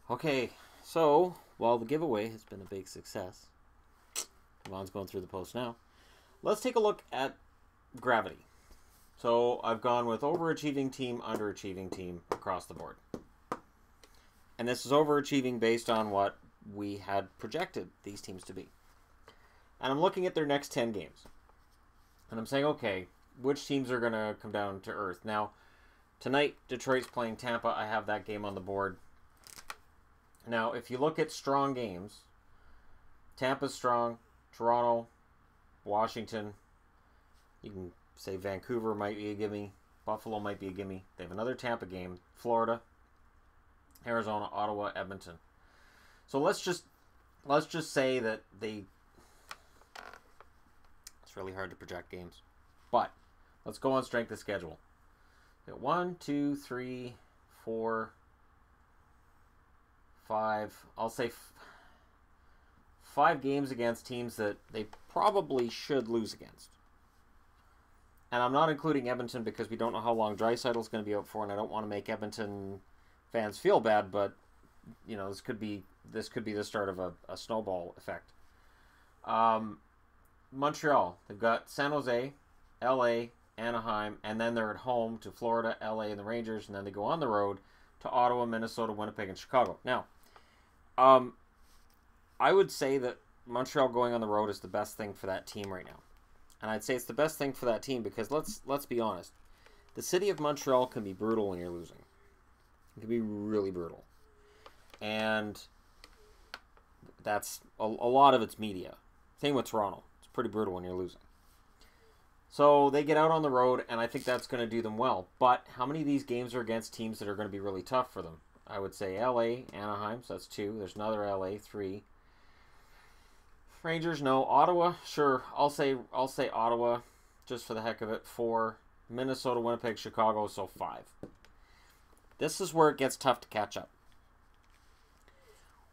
Okay, so while the giveaway has been a big success, Yvonne's going through the post now. Let's take a look at gravity. So I've gone with overachieving team, underachieving team across the board. And this is overachieving based on what we had projected these teams to be. And I'm looking at their next 10 games. And I'm saying, okay, which teams are going to come down to earth? Now, tonight, Detroit's playing Tampa. I have that game on the board. Now, if you look at strong games, Tampa's strong, Toronto, Washington, you can say Vancouver might be a gimme, Buffalo might be a gimme. They have another Tampa game, Florida, Arizona, Ottawa, Edmonton. So let's just say that it's really hard to project games. But let's go on strength of schedule. 1, 2, 3, 4, 5. I'll say 5 games against teams that they probably should lose against. And I'm not including Edmonton because we don't know how long Draisaitl's going to be out for, and I don't want to make Edmonton fans feel bad, but you know, this could be the start of a snowball effect. Montreal, they've got San Jose, LA, Anaheim, and then they're at home to Florida, LA, and the Rangers, and then they go on the road to Ottawa, Minnesota, Winnipeg, and Chicago. Now, I would say that Montreal going on the road is the best thing for that team right now. And I'd say it's the best thing for that team because let's be honest. The city of Montreal can be brutal when you're losing. It can be really brutal. And that's a lot of it's media. Same with Toronto. It's pretty brutal when you're losing. So they get out on the road, and I think that's going to do them well. But how many of these games are against teams that are going to be really tough for them? I would say LA, Anaheim, so that's 2. There's another LA, 3. Rangers, no. Ottawa, sure. I'll say Ottawa, just for the heck of it. 4. Minnesota, Winnipeg, Chicago, so 5. This is where it gets tough to catch up.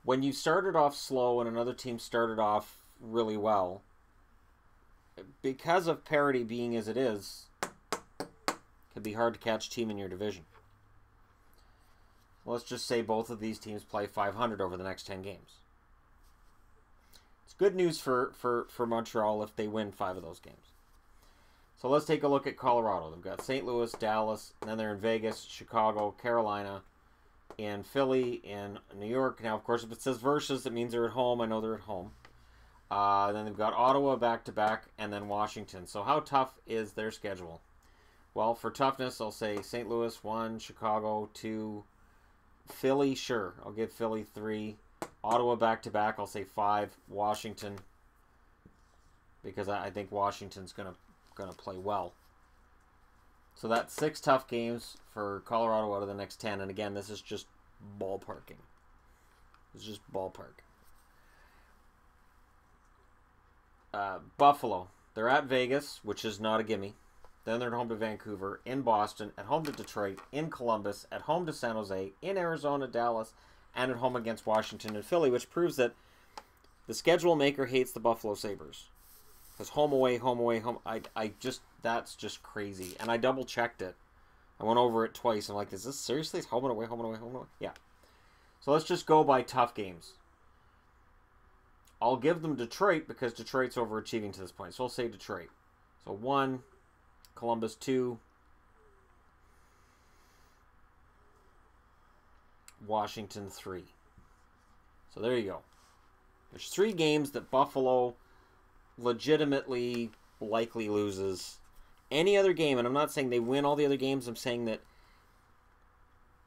When you started off slow and another team started off really well, because of parity being as it is, it can be hard to catch a team in your division. Let's just say both of these teams play 500 over the next 10 games. It's good news for Montreal if they win 5 of those games. So let's take a look at Colorado. They've got St. Louis, Dallas, and then they're in Vegas, Chicago, Carolina, in Philly, in New York. Now, of course, if it says versus, it means they're at home. I know they're at home. Then they've got Ottawa back-to-back, and then Washington. So how tough is their schedule? Well, for toughness, I'll say St. Louis, 1, Chicago, 2, Philly, sure. I'll give Philly 3. Ottawa back-to-back, I'll say 5. Washington, because I think Washington's gonna play well. So that's 6 tough games for Colorado out of the next 10. And again, this is just ballparking. It's just ballpark. Buffalo, they're at Vegas, which is not a gimme. Then they're at home to Vancouver, in Boston, at home to Detroit, in Columbus, at home to San Jose, in Arizona, Dallas, and at home against Washington and Philly, which proves that the schedule maker hates the Buffalo Sabres. Because home, away, home, away, home. That's just crazy. And I double checked it. I went over it twice. I'm like, is this seriously? It's home and away, home and away, home and away? Yeah. So let's just go by tough games. I'll give them Detroit because Detroit's overachieving to this point. So I'll say Detroit. So 1, Columbus 2, Washington 3. So there you go. There's 3 games that Buffalo legitimately likely loses. Any other game, and I'm not saying they win all the other games, I'm saying that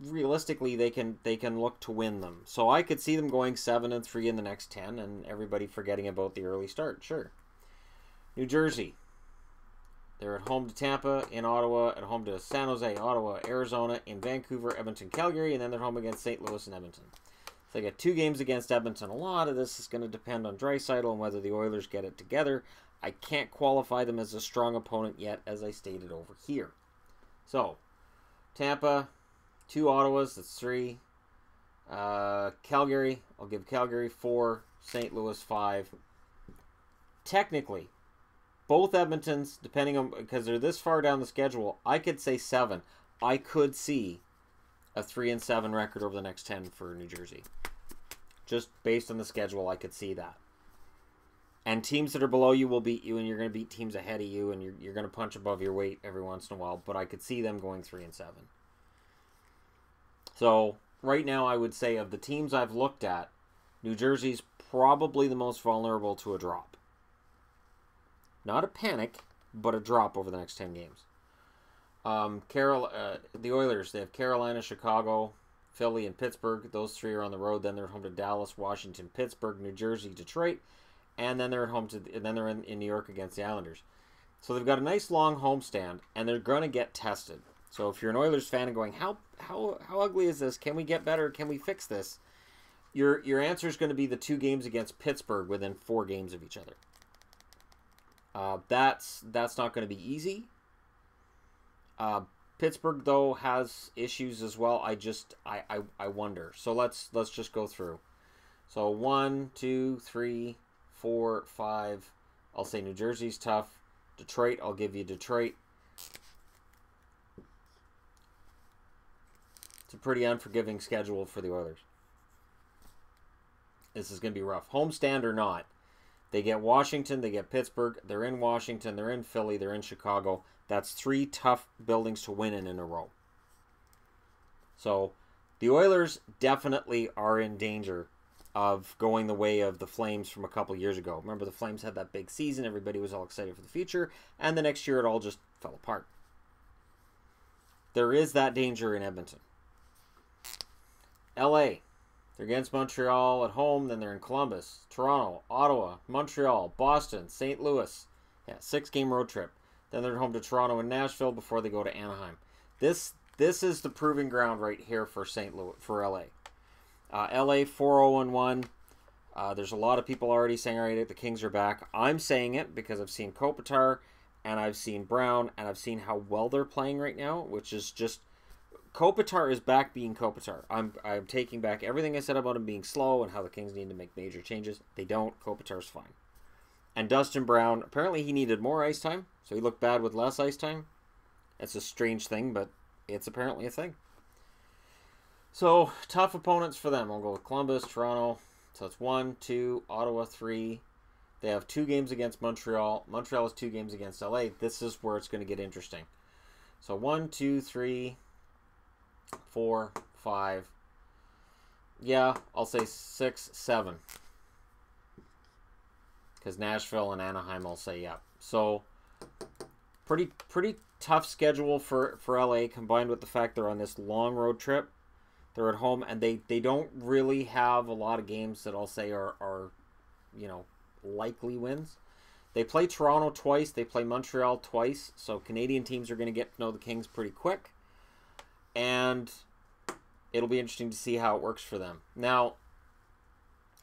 realistically they can look to win them. So I could see them going 7-3 in the next 10 and everybody forgetting about the early start. Sure. New Jersey. They're at home to Tampa, in Ottawa, at home to San Jose, Ottawa, Arizona, in Vancouver, Edmonton, Calgary, and then they're home against St. Louis and Edmonton. So they got 2 games against Edmonton. A lot of this is going to depend on Draisaitl and whether the Oilers get it together. I can't qualify them as a strong opponent yet, as I stated over here. So, Tampa, 2 Ottawas, that's 3. Calgary, I'll give Calgary 4. St. Louis 5. Technically, both Edmontons, depending on, because they're this far down the schedule, I could say 7. I could see a 3-7 record over the next 10 for New Jersey. Just based on the schedule, I could see that. And teams that are below you will beat you, and you're going to beat teams ahead of you, and you're going to punch above your weight every once in a while. But I could see them going 3-7. So right now, I would say of the teams I've looked at, New Jersey's probably the most vulnerable to a drop. Not a panic, but a drop over the next 10 games. The Oilers, they have Carolina, Chicago, Philly, and Pittsburgh. Those three are on the road. Then they're home to Dallas, Washington, Pittsburgh, New Jersey, Detroit, and then they're at home in New York against the Islanders. So they've got a nice long homestand, and they're going to get tested. So if you're an Oilers fan and going, how ugly is this? Can we get better? Can we fix this? Your answer is going to be the 2 games against Pittsburgh within 4 games of each other. That's not going to be easy. Pittsburgh though has issues as well. I wonder. So let's just go through. So 1, 2, 3, 4, 5. I'll say New Jersey's tough. Detroit, I'll give you Detroit. It's a pretty unforgiving schedule for the Oilers. This is going to be rough. Homestand or not, they get Washington, they get Pittsburgh, they're in Washington, they're in Philly, they're in Chicago. That's 3 tough buildings to win in a row. So the Oilers definitely are in danger of going the way of the Flames from a couple years ago. Remember, the Flames had that big season, everybody was all excited for the future, and the next year it all just fell apart. There is that danger in Edmonton. LA, they're against Montreal at home, then they're in Columbus, Toronto, Ottawa, Montreal, Boston, St. Louis. Yeah, 6-game road trip. Then they're home to Toronto and Nashville before they go to Anaheim. This is the proving ground right here for LA. LA 4-0-1. There's a lot of people already saying, all right, the Kings are back. I'm saying it because I've seen Kopitar and I've seen Brown and I've seen how well they're playing right now, which is just Kopitar is back being Kopitar. I'm taking back everything I said about him being slow and how the Kings need to make major changes. They don't. Kopitar's fine. And Dustin Brown, apparently he needed more ice time, so he looked bad with less ice time. That's a strange thing, but it's apparently a thing. So, tough opponents for them. I'll go with Columbus, Toronto. So it's 1, 2, Ottawa 3. They have 2 games against Montreal. Montreal has 2 games against LA. This is where it's going to get interesting. So 1, 2, 3, 4, 5. Yeah, I'll say 6, 7. Because Nashville and Anaheim, I'll say yeah. So pretty tough schedule for LA, combined with the fact they're on this long road trip. They're at home, and they don't really have a lot of games that I'll say are likely wins. They play Toronto twice. They play Montreal twice. So Canadian teams are going to get to know the Kings pretty quick. And it'll be interesting to see how it works for them. Now,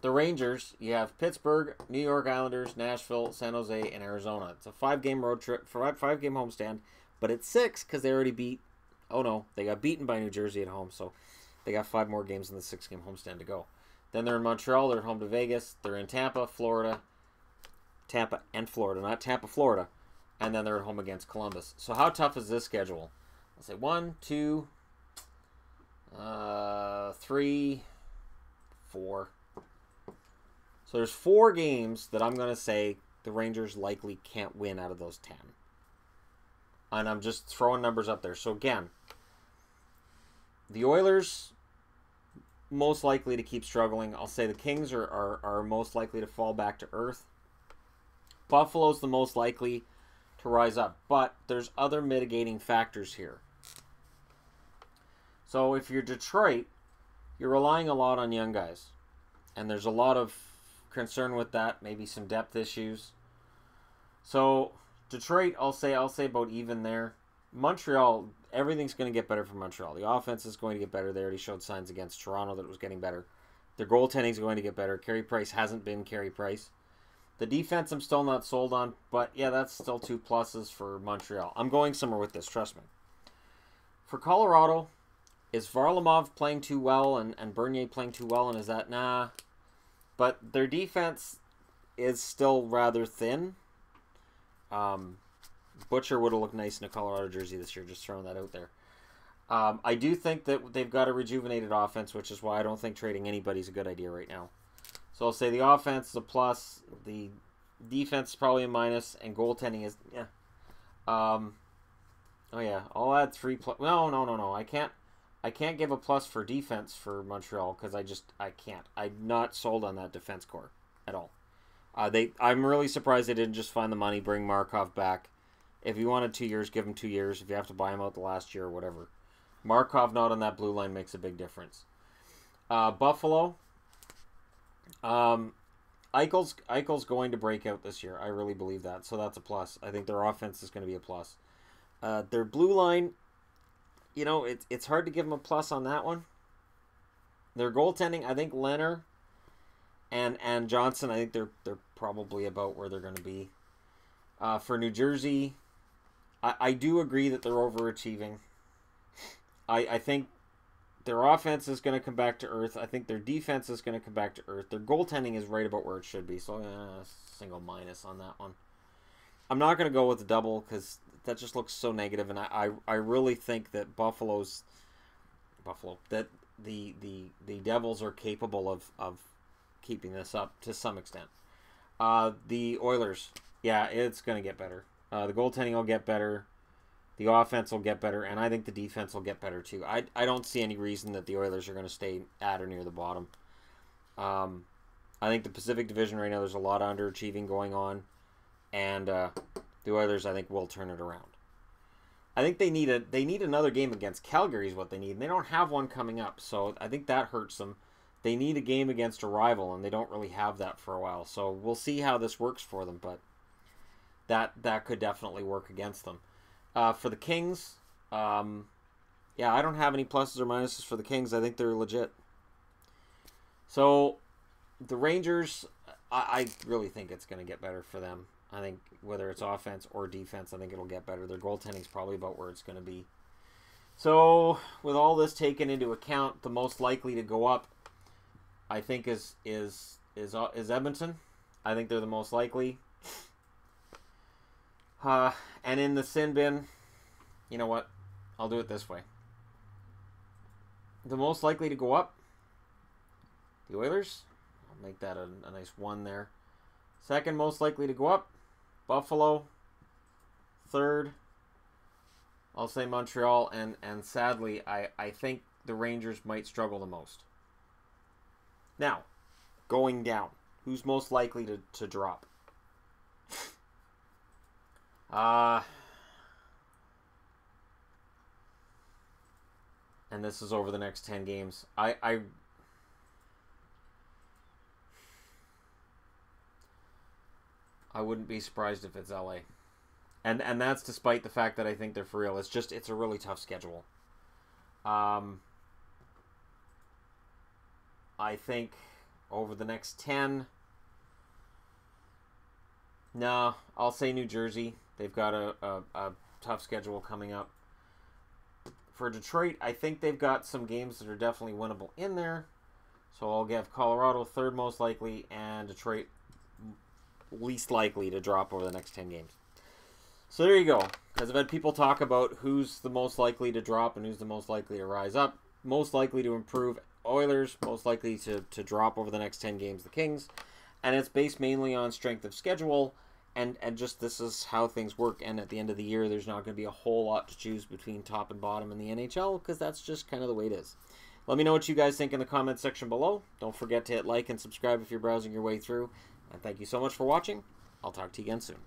the Rangers, you have Pittsburgh, New York Islanders, Nashville, San Jose, and Arizona. It's a 5-game road trip, 5-game homestand, but it's 6 because they already beat. Oh no, they got beaten by New Jersey at home, so they got 5 more games in the 6-game homestand to go. Then they're in Montreal. They're at home to Vegas. They're in Tampa, Florida. Tampa and Florida, not Tampa, Florida. And then they're at home against Columbus. So how tough is this schedule? I'll say 1, 2, 3, 4. So there's 4 games that I'm going to say the Rangers likely can't win out of those 10. And I'm just throwing numbers up there. So again, the Oilers most likely to keep struggling. I'll say the Kings are most likely to fall back to earth. Buffalo's the most likely to rise up. But there's other mitigating factors here. So if you're Detroit, you're relying a lot on young guys. And there's a lot of concern with that, maybe some depth issues. So Detroit, I'll say about even there. Montreal, everything's going to get better for Montreal. The offense is going to get better. They already showed signs against Toronto that it was getting better. Their goaltending is going to get better. Carey Price hasn't been Carey Price. The defense I'm still not sold on, but yeah, that's still 2 pluses for Montreal. I'm going somewhere with this, trust me. For Colorado, is Varlamov playing too well and Bernier playing too well, and is that nah? But their defense is still rather thin. Butcher would have looked nice in a Colorado jersey this year, just throwing that out there. I do think that they've got a rejuvenated offense, which is why I don't think trading anybody's a good idea right now. So I'll say the offense is a plus, the defense is probably a minus, and goaltending is, yeah. Oh yeah, I'll add 3 plus. No. I can't give a plus for defense for Montreal because I can't. I'm not sold on that defense core at all. I'm really surprised they didn't just find the money, bring Markov back. If you wanted 2 years, give him 2 years. If you have to buy him out the last year or whatever. Markov not on that blue line makes a big difference. Buffalo. Eichel's going to break out this year. I really believe that. So that's a plus. I think their offense is going to be a plus. Their blue line, you know, it's hard to give them a plus on that one. Their goaltending, I think Leonard and Johnson, I think they're probably about where they're going to be. For New Jersey, I do agree that they're overachieving. I think their offense is going to come back to earth. I think their defense is going to come back to earth. Their goaltending is right about where it should be. So, single minus on that one. I'm not going to go with the double because that just looks so negative. And I really think that that the Devils are capable of keeping this up to some extent. The Oilers, yeah, it's going to get better. The goaltending will get better. The offense will get better, and I think the defense will get better too. I don't see any reason that the Oilers are going to stay at or near the bottom. I think the Pacific Division right now, there's a lot of underachieving going on, and the Oilers, I think, will turn it around. I think they need another game against Calgary is what they need, and they don't have one coming up, so I think that hurts them. They need a game against a rival, and they don't really have that for a while, so we'll see how this works for them, but that could definitely work against them. For the Kings, yeah, I don't have any pluses or minuses for the Kings. I think they're legit. So, the Rangers, I really think it's going to get better for them. I think whether it's offense or defense, I think it'll get better. Their goaltending is probably about where it's going to be. So, with all this taken into account, the most likely to go up, I think, is Edmonton. I think they're the most likely. And in the sin bin, you know what? I'll do it this way. The most likely to go up, the Oilers. I'll make that a nice 1 there. Second most likely to go up, Buffalo. Third, I'll say Montreal. And sadly, I think the Rangers might struggle the most. Now, going down. Who's most likely to drop? And this is over the next 10 games. I wouldn't be surprised if it's LA. And that's despite the fact that I think they're for real. It's a really tough schedule. I think over the next 10, no, I'll say New Jersey. They've got a tough schedule coming up. For Detroit, I think they've got some games that are definitely winnable in there. So I'll give Colorado third most likely and Detroit least likely to drop over the next 10 games. So there you go. Because I've had people talk about who's the most likely to drop and who's the most likely to rise up. Most likely to improve, Oilers. Most likely to drop over the next 10 games, the Kings. And it's based mainly on strength of schedule. And just this is how things work. And at the end of the year, there's not going to be a whole lot to choose between top and bottom in the NHL because that's just kind of the way it is. Let me know what you guys think in the comments section below. Don't forget to hit like and subscribe if you're browsing your way through. And thank you so much for watching. I'll talk to you again soon.